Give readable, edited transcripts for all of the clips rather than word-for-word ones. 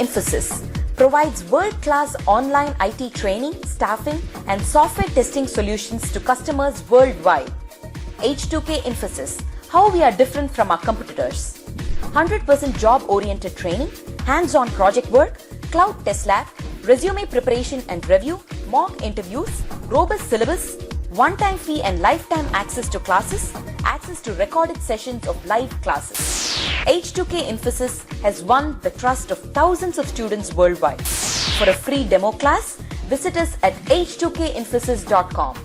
Infosys provides world-class online IT training, staffing, and software testing solutions to customers worldwide. H2K Infosys, how we are different from our competitors. 100% job-oriented training, hands-on project work, cloud test lab, resume preparation and review, mock interviews, robust syllabus, one-time fee and lifetime access to classes, access to recorded sessions of live classes. H2K Infosys has won the trust of thousands of students worldwide. For a free demo class, visit us at h2kinfosys.com.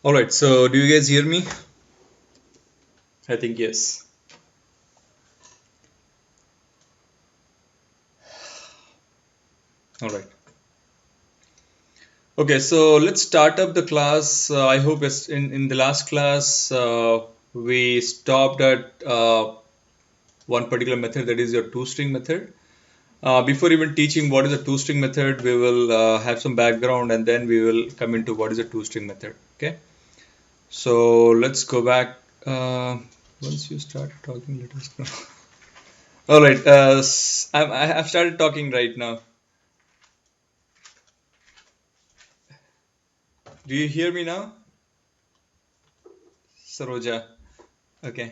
Alright, so do you guys hear me? I think yes. Alright. Okay, so let's start up the class. I hope in the last class we stopped at one particular method, that is your toString method. Before even teaching what is a toString method, we will have some background and then we will come into what is a toString method. Okay. So let's go back. Once you start talking, let us know. All right. I have started talking right now. Do you hear me now, Saroja? Okay.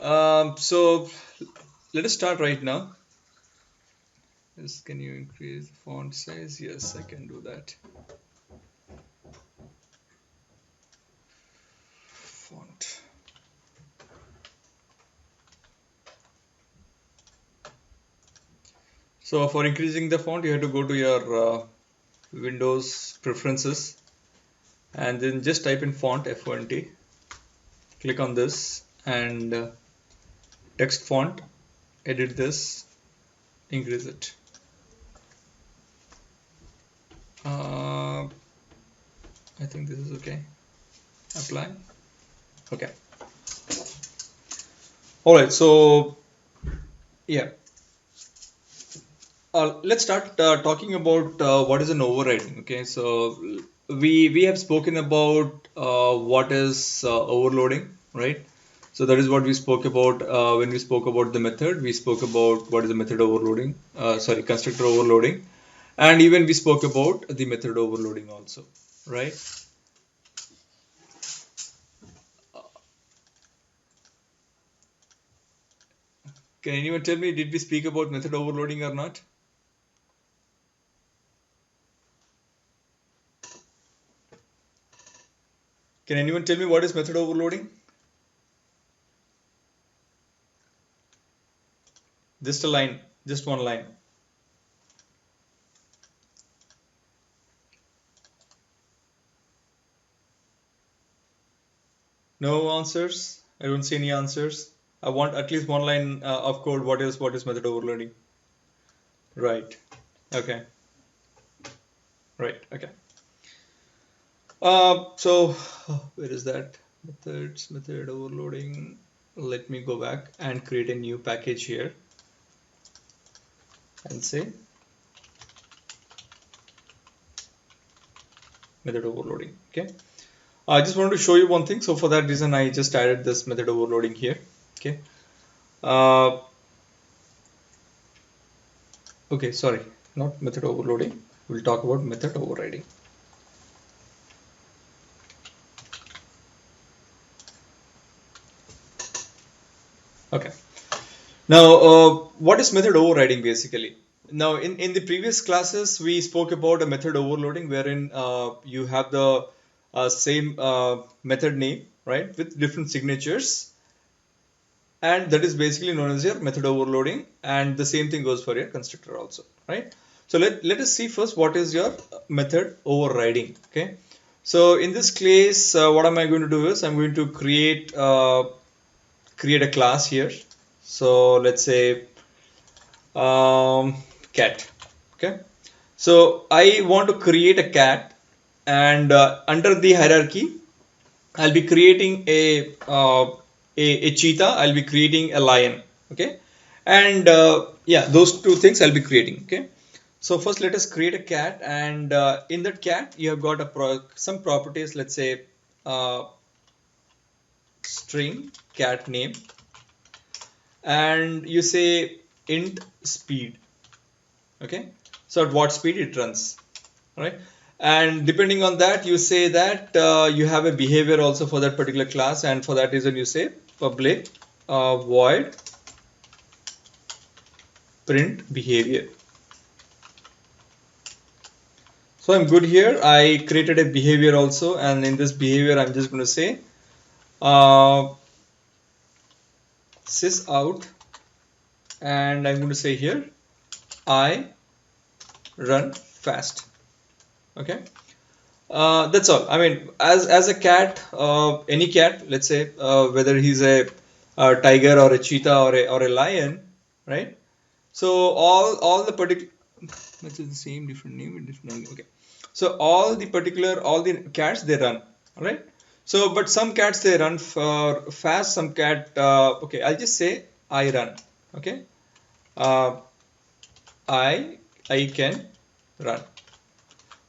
So let us start right now. Yes, can you increase the font size? Yes, I can do that. Font. So for increasing the font, you have to go to your Windows preferences and then just type in font F1T. Click on this and text font, edit this, increase it. I think this is okay. Apply. Okay. All right. So yeah. Let's start talking about what is an overriding. Okay, so we have spoken about what is overloading, right? So that is what we spoke about when we spoke about the method. We spoke about what is the method overloading, constructor overloading, and even we spoke about the method overloading also, right? Can anyone tell me, did we speak about method overloading or not? Can anyone tell me what is method overloading? Just a line, just one line. No answers? I don't see any answers. I want at least one line of code. What is method overloading? Right. Okay. Right. Okay. So where is that? Methods, method overloading. Let me go back and create a new package here and say method overloading. Okay. I just wanted to show you one thing. So for that reason, I just added this method overloading here. Okay. Okay, sorry, not method overloading. We'll talk about method overriding. Okay. Now, what is method overriding basically? Now, in the previous classes, we spoke about a method overloading wherein you have the same method name, right, with different signatures. And that is basically known as your method overloading. And the same thing goes for your constructor also, right? So let us see first what is your method overriding, okay? So in this case, what am I going to do is I'm going to create a class here. So let's say cat, okay? So I want to create a cat, and under the hierarchy, I'll be creating a cheetah, I'll be creating a lion, okay? And yeah, those two things I'll be creating, okay? So first let us create a cat, and in that cat you have got some properties. Let's say uh, string cat name, and you say int speed. Okay, so at what speed it runs, right? And depending on that, you say that you have a behavior also for that particular class, and for that reason you say public void print behavior. So I'm good here. I created a behavior also, and in this behavior I'm just going to say uh, sys out, and I'm going to say here I run fast. Okay, that's all. I mean, as a cat, any cat, let's say whether he's a tiger or a cheetah or a lion, right? So all the particular, that's the same different name with different name. Okay, so all the cats they run, all right? So but some cats they run for fast, some cat okay, I'll just say I run. Okay, uh, I can run,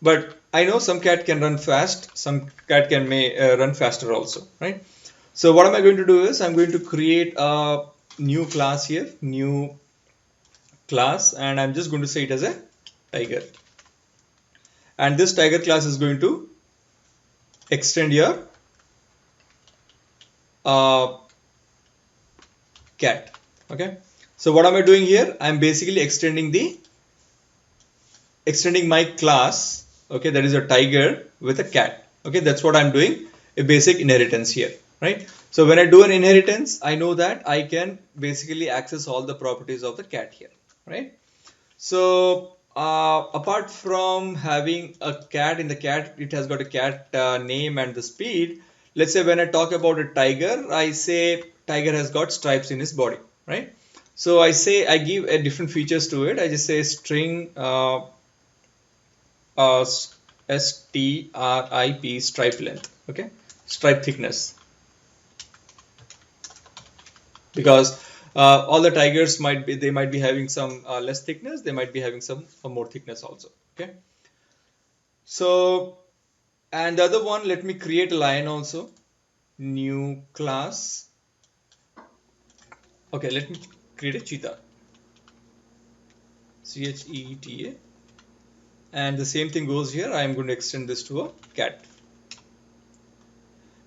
but I know some cat can run fast, some cat can may run faster also, right? So what am I going to do is I'm going to create a new class here, new class, and I'm just going to say it as a tiger, and this tiger class is going to extend your uh, cat. Okay, so what am I doing here? I'm basically extending my class, okay, that is a tiger with a cat. Okay, that's what I'm doing, a basic inheritance here, right? So when I do an inheritance, I know that I can basically access all the properties of the cat here, right? So apart from having a cat in the cat, it has got a cat name and the speed. Let's say when I talk about a tiger, I say tiger has got stripes in his body, right? So I give a different features to it. I just say string strip stripe length, okay, stripe thickness, because all the tigers might be having some less thickness, they might be having some more thickness also. Okay, so and the other one, let me create a lion also, new class. Okay, let me create a cheetah, cheta, and the same thing goes here. I am going to extend this to a cat.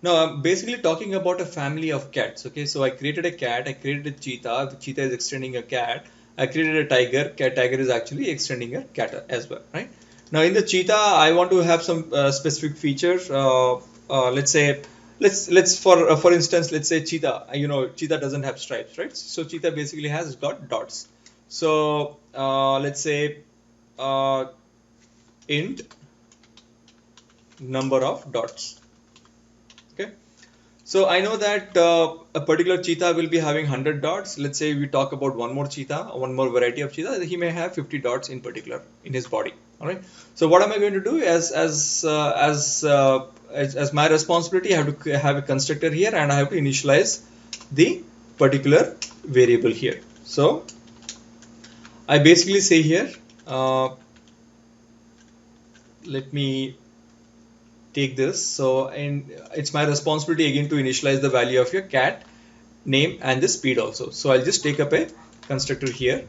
Now I'm basically talking about a family of cats. Okay, so I created a cat, I created a cheetah. The cheetah is extending a cat. I created a tiger. Tiger is actually extending a cat as well, right? Now in the cheetah, I want to have some specific features. Let's say, let's for instance, let's say cheetah. Cheetah doesn't have stripes, right? So cheetah basically has got dots. So let's say uh, int number of dots. Okay. So I know that a particular cheetah will be having 100 dots. Let's say we talk about one more cheetah, one more variety of cheetah. He may have 50 dots in particular in his body. All right. So what am I going to do as my responsibility? I have to have a constructor here, and I have to initialize the particular variable here. So I basically say here, let me take this. So it's my responsibility again to initialize the value of your cat name and the speed also. So I'll just take up a constructor here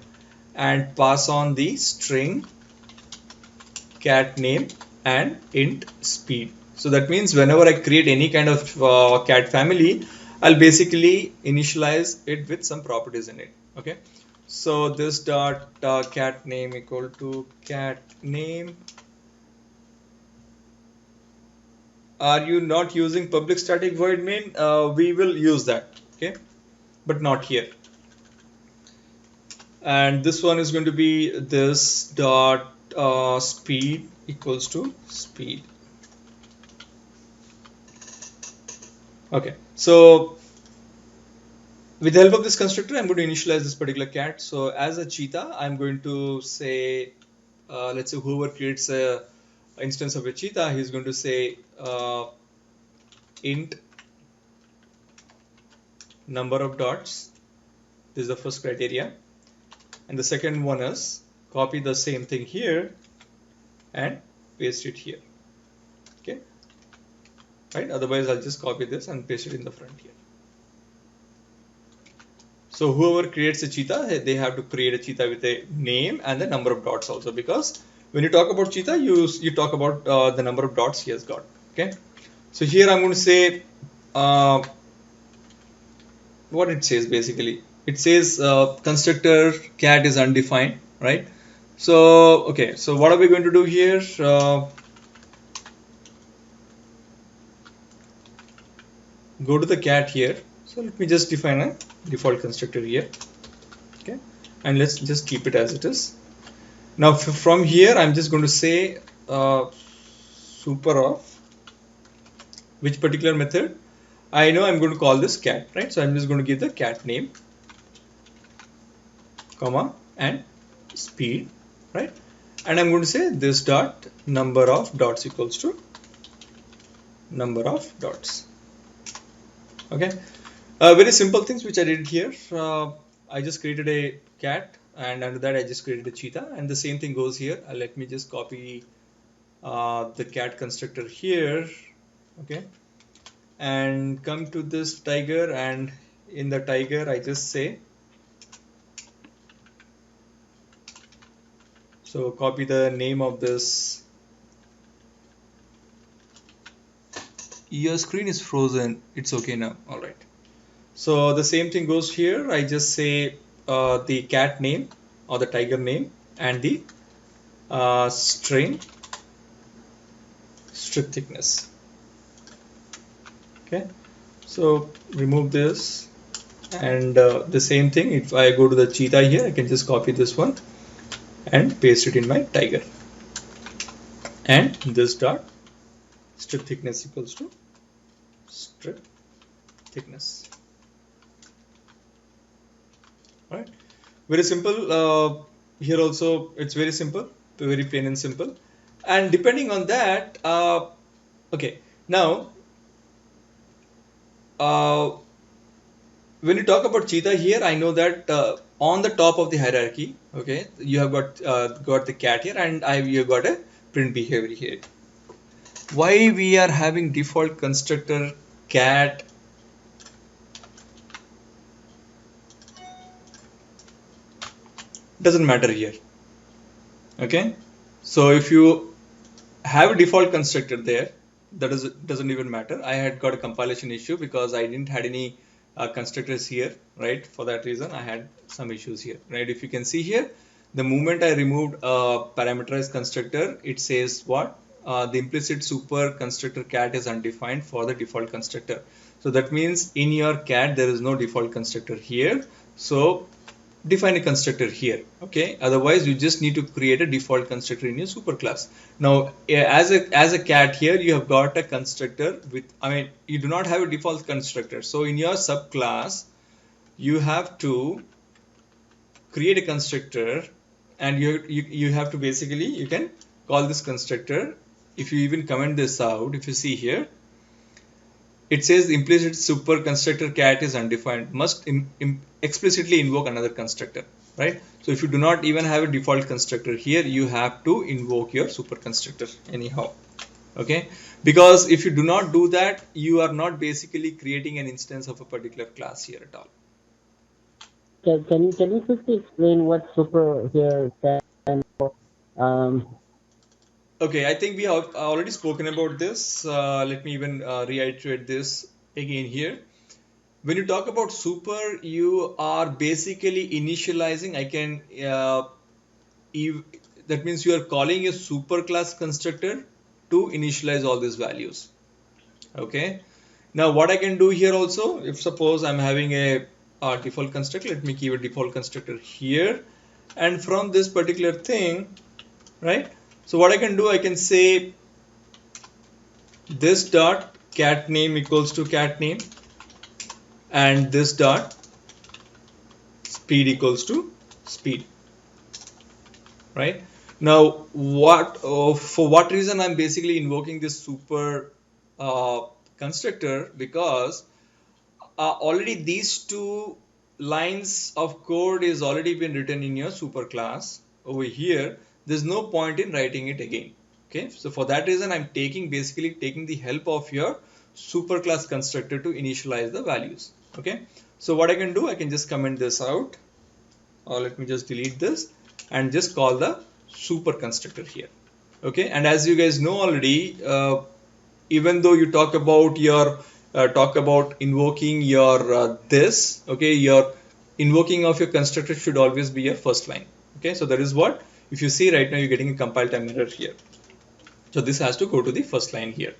and pass on the string cat name and int speed. So that means whenever I create any kind of cat family, I'll basically initialize it with some properties in it. Okay, so this dot cat name equal to cat name. Are you not using public static void main? We will use that, okay, but not here. And this one is going to be this dot speed equals to speed. Okay, so with the help of this constructor, I'm going to initialize this particular cat. So as a cheetah, I'm going to say, let's say whoever creates a instance of a cheetah, he's going to say int number of dots. This is the first criteria, and the second one is copy the same thing here and paste it here. Okay, right? Otherwise, I'll just copy this and paste it in the front here. So whoever creates a cheetah, they have to create a cheetah with a name and the number of dots also, because when you talk about cheetah, you talk about the number of dots he has got. Okay, so here I'm going to say what it says basically. It says constructor cat is undefined, right? So okay, so what are we going to do here? Go to the cat here. So let me just define a default constructor here. Okay, and let's just keep it as it is. Now from here, I'm just going to say super of which particular method. I know I'm going to call this cat, right? So I'm just going to give the cat name, comma, and speed, right? And I'm going to say this dot number of dots equals to number of dots. Okay, very simple things which I did here. I just created a cat, and under that I just created a cheetah, and the same thing goes here. Let me just copy the cat constructor here. Okay, and come to this tiger, and in the tiger I just say, so copy the name of this. Your screen is frozen. It's okay now. All right. So the same thing goes here. I just say the cat name or the tiger name and the string strip thickness. Okay. So remove this, and the same thing. If I go to the cheetah here, I can just copy this one and paste it in my tiger. And this dot strip thickness equals to strip thickness. All right, very simple. Here also it's very simple, very plain and simple. And depending on that, okay, now when you talk about cheetah here, I know that on the top of the hierarchy, okay, you have got the cat here, and you have got a print behavior here. Why we are having default constructor cat? Doesn't matter here. Okay, so if you have a default constructor there, that doesn't even matter. I had got a compilation issue because I didn't had any constructors here, right? For that reason, I had some issues here, right? If you can see here, the moment I removed a parameterized constructor, it says what? The implicit super constructor cat is undefined for the default constructor. So that means in your cat, there is no default constructor here. So define a constructor here. Okay, otherwise you just need to create a default constructor in your superclass. Now as a cat here, you have got a constructor with, I mean, you do not have a default constructor. So in your subclass, you have to create a constructor, and you have to basically, you can call this constructor. If you even comment this out, if you see here, it says the implicit super constructor cat is undefined, must explicitly invoke another constructor, right? So if you do not even have a default constructor here, you have to invoke your super constructor anyhow. Okay, because if you do not do that, you are not basically creating an instance of a particular class here at all. Can you quickly explain what super here stands for? Okay, I think we have already spoken about this. Let me even reiterate this again here. When you talk about super, you are basically initializing. That means you are calling a super class constructor to initialize all these values. Okay. Now what I can do here also, if suppose I'm having a default constructor, let me keep a default constructor here, and from this particular thing, right? So what I can do, I can say this dot cat name equals to cat name, and this dot speed equals to speed, right? Now for what reason I'm basically invoking this super constructor? Because already these two lines of code is already been written in your super class. over here, there's no point in writing it again. Okay, so for that reason, I'm basically taking the help of your superclass constructor to initialize the values. Okay, so what I can do, I can just comment this out, or let me just delete this and just call the super constructor here. Okay, and as you guys know already, even though you talk about invoking your this, okay, your invoking of your constructor should always be your first line. Okay, so that is what, if you see right now, you're getting a compile time error here. So this has to go to the first line here.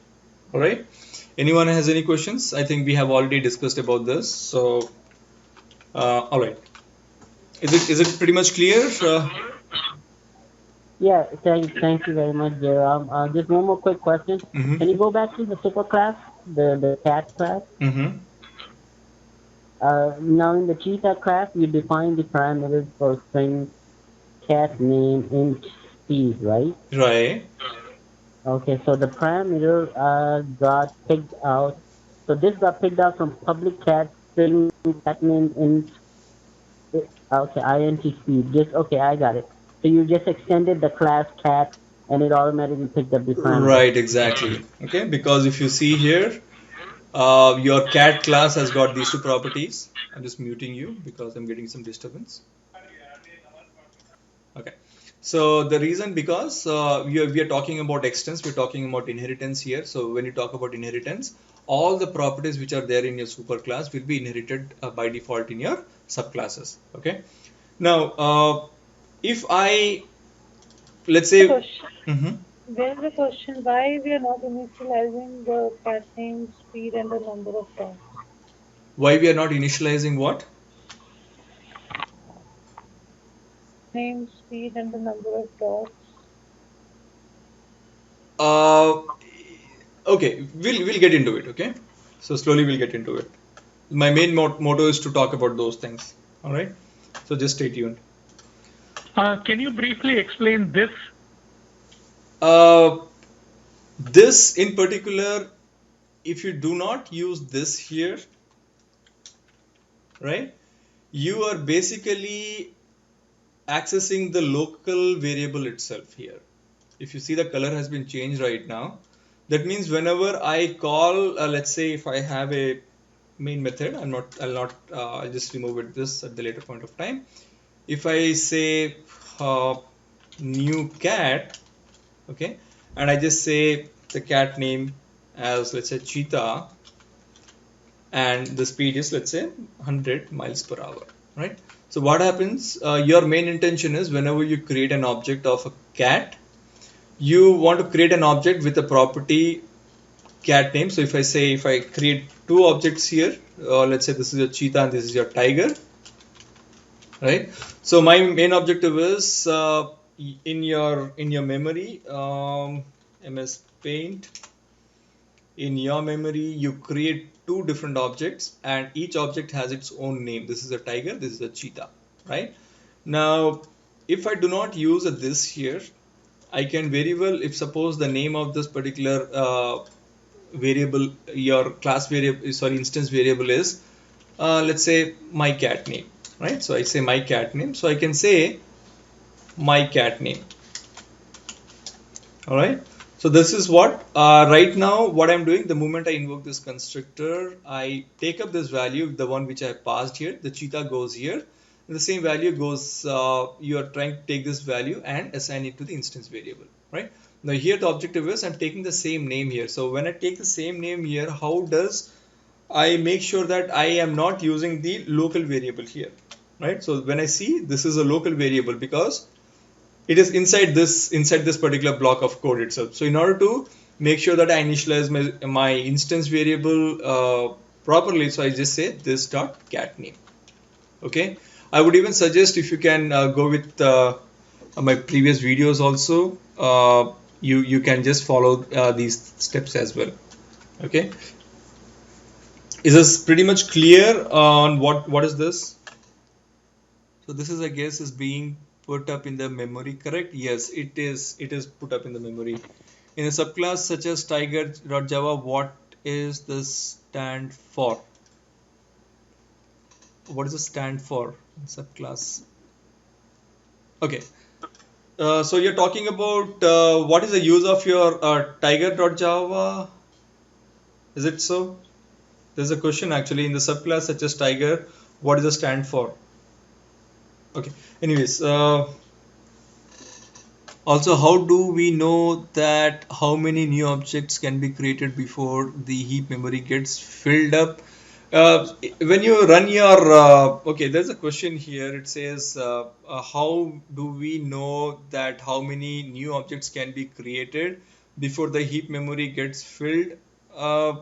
All right, anyone has any questions? I think we have already discussed about this. So all right, is it pretty much clear? Yeah, thank you very much, Jairam. Just one more quick question. Mm-hmm. Can you go back to the super class, the cat class? Mm-hmm. Now in the cheetah class, you define the parameters for string cat name int speed, right? Right. Okay, so the parameter got picked out. So this got picked out from public cat string cat name int. Okay, int speed. Just okay, I got it. So you just extended the class cat, and it automatically picked up the parameter. Right, exactly. Okay, because if you see here, your cat class has got these two properties. I'm just muting you because I'm getting some disturbance. Okay, so the reason, because we are talking about extents, we're talking about inheritance here. So when you talk about inheritance, all the properties which are there in your superclass will be inherited by default in your subclasses. Okay, now if I, let's say, Mhm. There is a question why we are not initializing the cat name, speed, and the number of dogs. Why we are not initializing what? Name, speed, and the number of dogs. Uh, okay, we'll get into it. Okay, so slowly we'll get into it. My main motto is to talk about those things. All right, so just stay tuned. Can you briefly explain this? This in particular, if you do not use this here, right, you are basically accessing the local variable itself here. If you see, the color has been changed right now. That means whenever I call, let's say if I have a main method, I'll just remove this at the later point of time. If I say new cat, okay, and I just say the cat name as, let's say, cheetah, and the speed is, let's say, 100 miles per hour, right? So what happens, your main intention is, whenever you create an object of a cat, you want to create an object with a property cat name. So if I create two objects here, let's say this is your cheetah and this is your tiger, right? So my main objective is in your memory, MS Paint, in your memory you create two different objects, and each object has its own name. This is a tiger, this is a cheetah, right? Now if I do not use a this here, I can very well, if suppose the name of this particular variable, your class variable, sorry, instance variable is, let's say my cat name, right? So I say my cat name, so I can say my cat name. All right, so this is what right now what I'm doing. The moment I invoke this constructor, I take up this value, the one which I passed here, the cheetah goes here, and the same value goes, you are trying to take this value and assign it to the instance variable, right? Now here the objective is I'm taking the same name here. So when I take the same name here, how does I make sure that I am not using the local variable here, right? So when I see this is a local variable, because it is inside this particular block of code itself. So in order to make sure that I initialize my instance variable properly, so I just say this dot cat name. Okay, I would even suggest, if you can go with my previous videos also, you can just follow these steps as well. Okay, is this pretty much clear on what is this? So this is, I guess, is being put up in the memory, correct? Yes, it is put up in the memory. In a subclass such as tiger.java, what is this stand for? What does it stand for in subclass? Okay, So you're talking about what is the use of your tiger.java? Is it so? There's a question actually in the subclass such as tiger. What does it stand for? Okay. Anyways, also, how do we know that how many new objects can be created before the heap memory gets filled up? When you run your, okay, there's a question here. It says, how do we know that how many new objects can be created before the heap memory gets filled? Uh,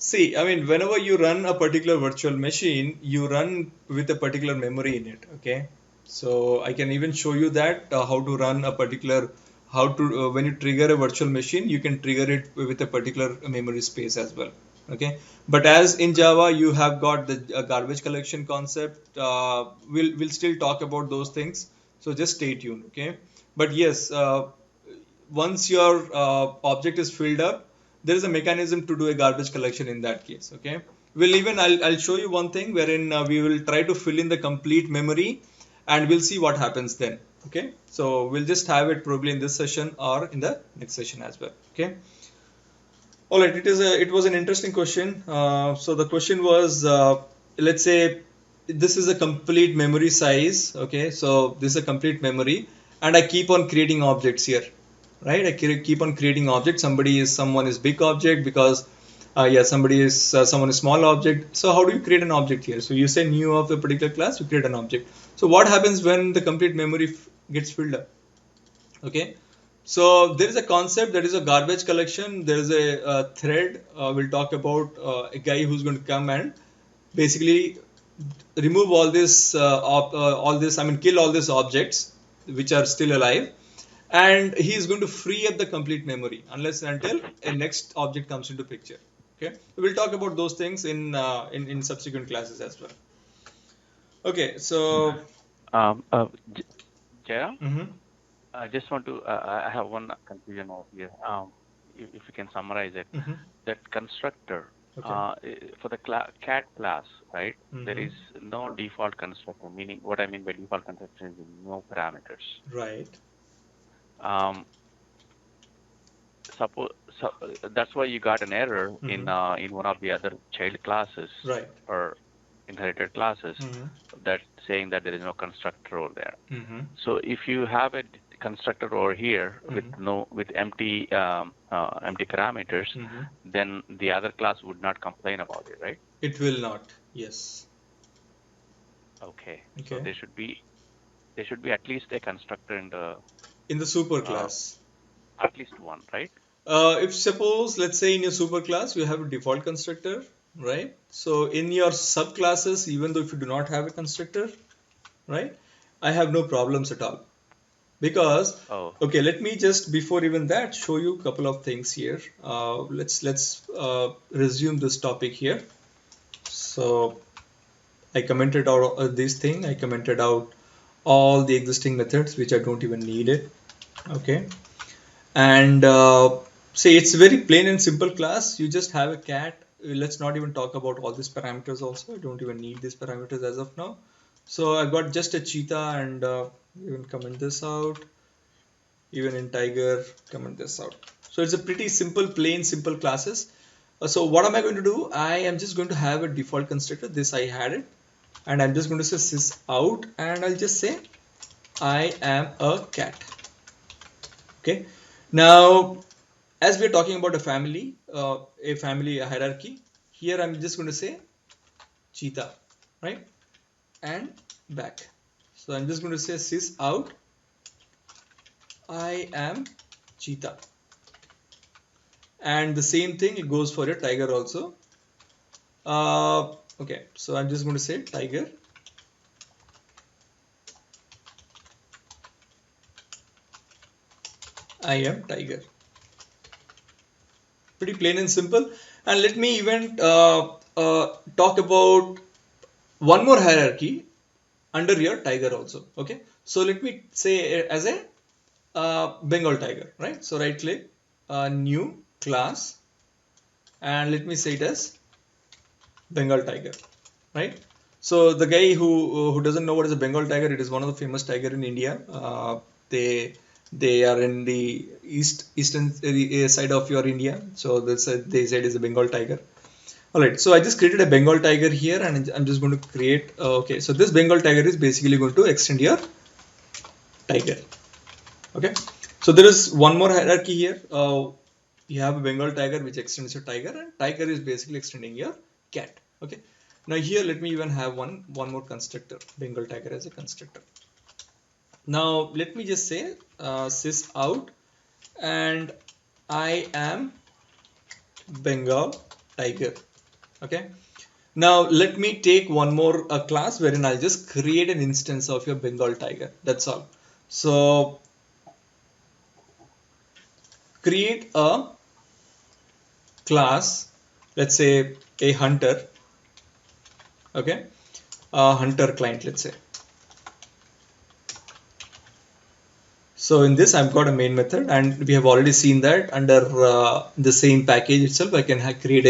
See, I mean, whenever you run a particular virtual machine, you run with a particular memory in it. Okay. So I can even show you that how to run a particular, how to, when you trigger a virtual machine, you can trigger it with a particular memory space as well. Okay. But as in Java, you have got the garbage collection concept. We'll still talk about those things. So just stay tuned. Okay. But yes, once your object is filled up, there is a mechanism to do a garbage collection in that case. Okay, we'll even I'll show you one thing wherein we will try to fill in the complete memory and we'll see what happens then. Okay, so we'll just have it probably in this session or in the next session as well. Okay, all right, it was an interesting question. So the question was, let's say this is a complete memory size. Okay, so this is a complete memory and I keep on creating objects here, right? I keep on creating objects. Someone is big object because yeah, someone is small object. So how do you create an object here? So you say new of a particular class, you create an object. So what happens when the complete memory gets filled up? Okay, so there is a concept that is a garbage collection. There is a thread. We'll talk about a guy who's going to come and basically remove all this I mean kill all these objects which are still alive, and he is going to free up the complete memory unless and until a next object comes into picture. Okay, we'll talk about those things in subsequent classes as well. Okay, so Jaya, mhm. I just want to, I have one confusion over here. If you can summarize it, Mhm. that constructor, Okay. for the cat class, right? There Mhm. is no default constructor, meaning what I mean by default constructor is no parameters. Right. Um, suppose that's why you got an error in one of the other child classes Right. or inherited classes Mhm. that saying that there is no constructor over there. Mhm. So if you have a constructor over here with empty empty parameters, Mhm. then the other class would not complain about it, right? It will not. Yes. Okay. Okay. So there should be at least a constructor In the super class. at least one, right? If suppose, let's say in your superclass, you have a default constructor, right? So in your subclasses, even though if you do not have a constructor, right, I have no problems at all. Because, okay, let me just, before even that, show you a couple of things here. Let's resume this topic here. So I commented out this thing. I commented out all the existing methods, which I don't even need it. Okay. And say it's very plain and simple class. You just have a cat. Let's not even talk about all these parameters also. I don't even need these parameters as of now. So I've got just a cheetah, and even comment this out. Even in tiger, comment this out. So it's a pretty simple, plain, simple classes. So what am I going to do? I am just going to have a default constructor. This I had it. And I'm just going to say sys out, and I'll just say I am a cat. Okay. Now, as we're talking about a family hierarchy, here I'm just going to say cheetah, right? And back. So I'm just going to say sys out, I am cheetah. And the same thing, it goes for your tiger also. Okay, so I'm just going to say tiger. I am tiger. Pretty plain and simple. And let me even talk about one more hierarchy under your tiger also. Okay, so let me say as a Bengal tiger, right? So right click, new class, and let me say it as Bengal tiger, right? So the guy who doesn't know what is a Bengal tiger, it is one of the famous tiger in India. They are in the eastern side of your India. So that's they said is a Bengal tiger. All right. So I just created a Bengal tiger here, and I'm just going to create. Okay. So this Bengal tiger is basically going to extend your tiger. Okay. So there is one more hierarchy here. You have a Bengal tiger which extends your tiger, and tiger is basically extending your cat. Okay. Now here let me even have one more constructor, Bengal tiger as a constructor. Now let me just say sys out, and I am Bengal tiger. Okay. Now let me take one more class wherein I'll just create an instance of your Bengal tiger. That's all. So create a class, let's say a hunter. Okay, a hunter client, let's say. So in this I've got a main method, and we have already seen that under the same package itself I can create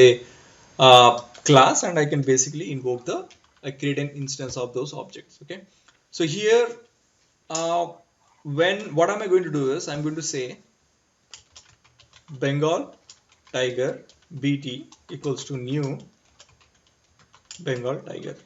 a class, and I can basically invoke create an instance of those objects. Okay, so here what am I going to do is I'm going to say Bengal tiger bt equals to new Bengal tiger.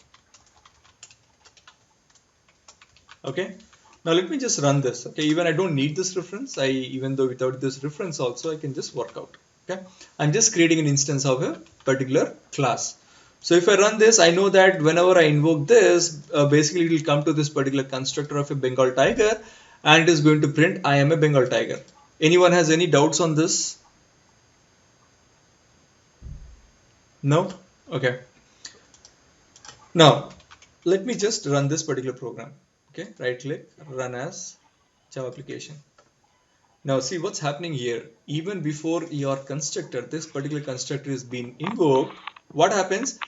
Okay, now let me just run this. Okay, even I don't need this reference. Even though without this reference also I can just work out. Okay, I'm just creating an instance of a particular class. So if I run this, I know that whenever I invoke this, basically it will come to this particular constructor of a Bengal tiger, and it is going to print I am a Bengal tiger. Anyone has any doubts on this? No? Okay. Now let me just run this particular program. Okay, right click, run as Java application. Now see what's happening here. Even before your constructor, this particular constructor is being invoked, what happens?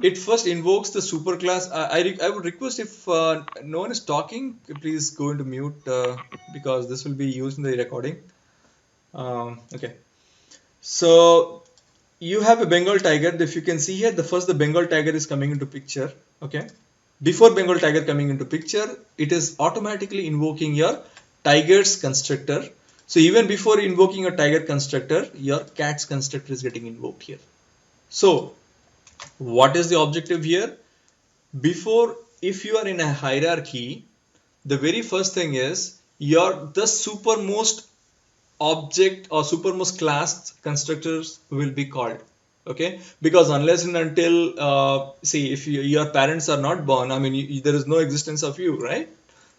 It first invokes the superclass. I would request if no one is talking, please go into mute because this will be used in the recording. Okay. So you have a Bengal tiger. If you can see here, the Bengal tiger is coming into picture. Okay. Before Bengal tiger coming into picture, it is automatically invoking your tiger's constructor. So even before invoking a tiger constructor, your cat's constructor is getting invoked here. So what is the objective here? If you are in a hierarchy, the very first thing is the supermost object or supermost class constructors will be called. Okay, because unless and until see, if your parents are not born, I mean there is no existence of you, right?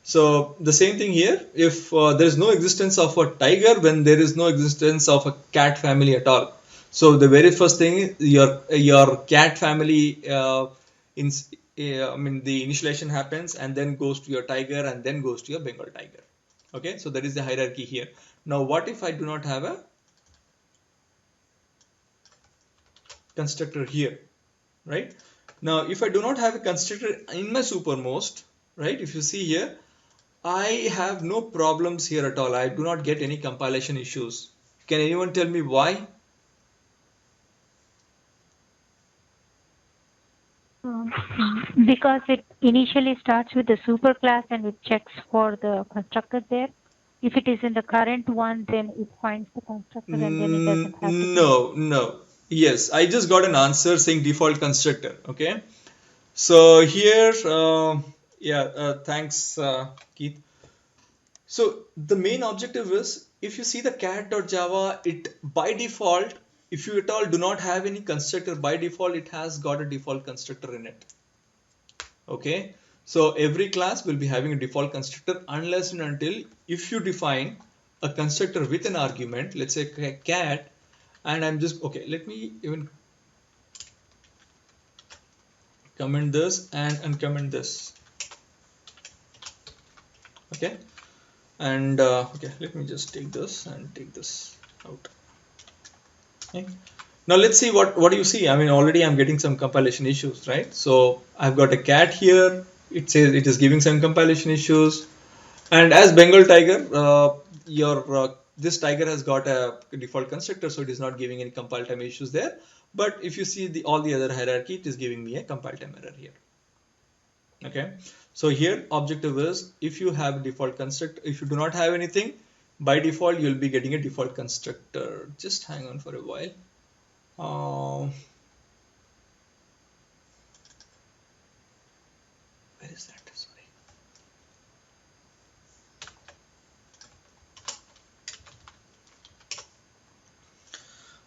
So the same thing here. If there is no existence of a tiger, then there is no existence of a cat family at all. So the very first thing, your cat family I mean the initialization happens, and then goes to your tiger, and then goes to your Bengal tiger. Okay, so that is the hierarchy here. Now what if I do not have a constructor here, right? Now if I do not have a constructor in my supermost, right, if you see here, I have no problems here at all. I do not get any compilation issues. Can anyone tell me why? Because it initially starts with the superclass and it checks for the constructor there. If it is in the current one, then it finds the constructor and then it doesn't have to. No. Yes, I just got an answer saying default constructor. Okay. So here, thanks, Keith. So the main objective is, if you see the cat.java, it by default, if you at all do not have any constructor, by default, it has got a default constructor in it. Okay. So every class will be having a default constructor unless and until if you define a constructor with an argument, let's say cat, and I'm just, okay, let me even comment this and uncomment this. Okay. And okay, let me just take this and take this out. Okay. Now let's see what do you see? I mean, already I'm getting some compilation issues, right? So I've got a cat here. It says it is giving some compilation issues, and as Bengal tiger, this tiger has got a default constructor, so it is not giving any compile time issues there. But if you see all the other hierarchy, it is giving me a compile time error here. Okay, so here objective is if you have default constructor, if you do not have anything, by default you'll be getting a default constructor. Just hang on for a while. Where is that? Sorry.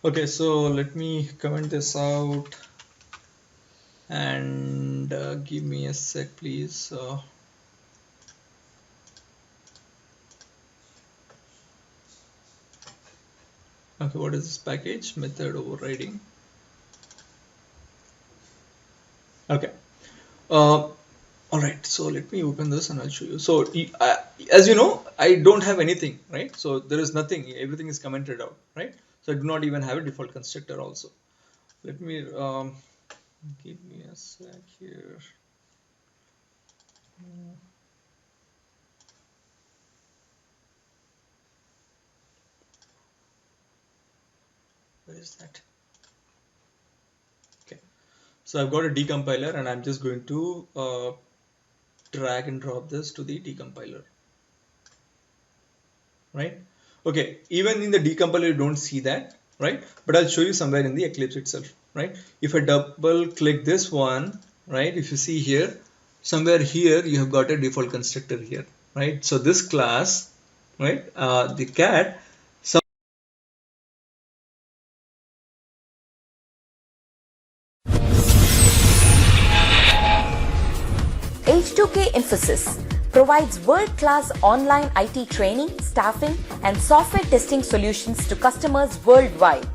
Okay, so let me comment this out and give me a sec, please. Okay, what is this package? Method overriding. Okay. All right, so let me open this and I'll show you. So as you know, I don't have anything, right? So there is nothing, everything is commented out, right? So I do not even have a default constructor also. Let me give me a sec here. Where is that? Okay, so I've got a decompiler and I'm just going to drag and drop this to the decompiler, right? Okay, even in the decompiler you don't see that, right? But I'll show you somewhere in the Eclipse itself, right? If I double click this one, right, if you see here, somewhere here you have got a default constructor here, right? So this class, right, the cat, H2K Infosys provides world-class online IT training, staffing, and software testing solutions to customers worldwide.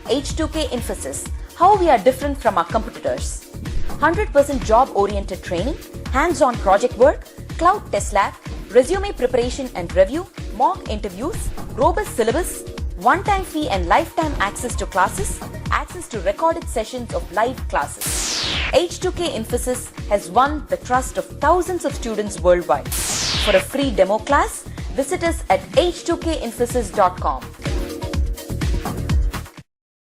H2K Infosys, how we are different from our competitors. 100% job-oriented training, hands-on project work, cloud test lab, resume preparation and review, mock interviews, robust syllabus, one-time fee and lifetime access to classes, access to recorded sessions of live classes. H2K Infosys has won the trust of thousands of students worldwide. For a free demo class, visit us at h2kinfosys.com.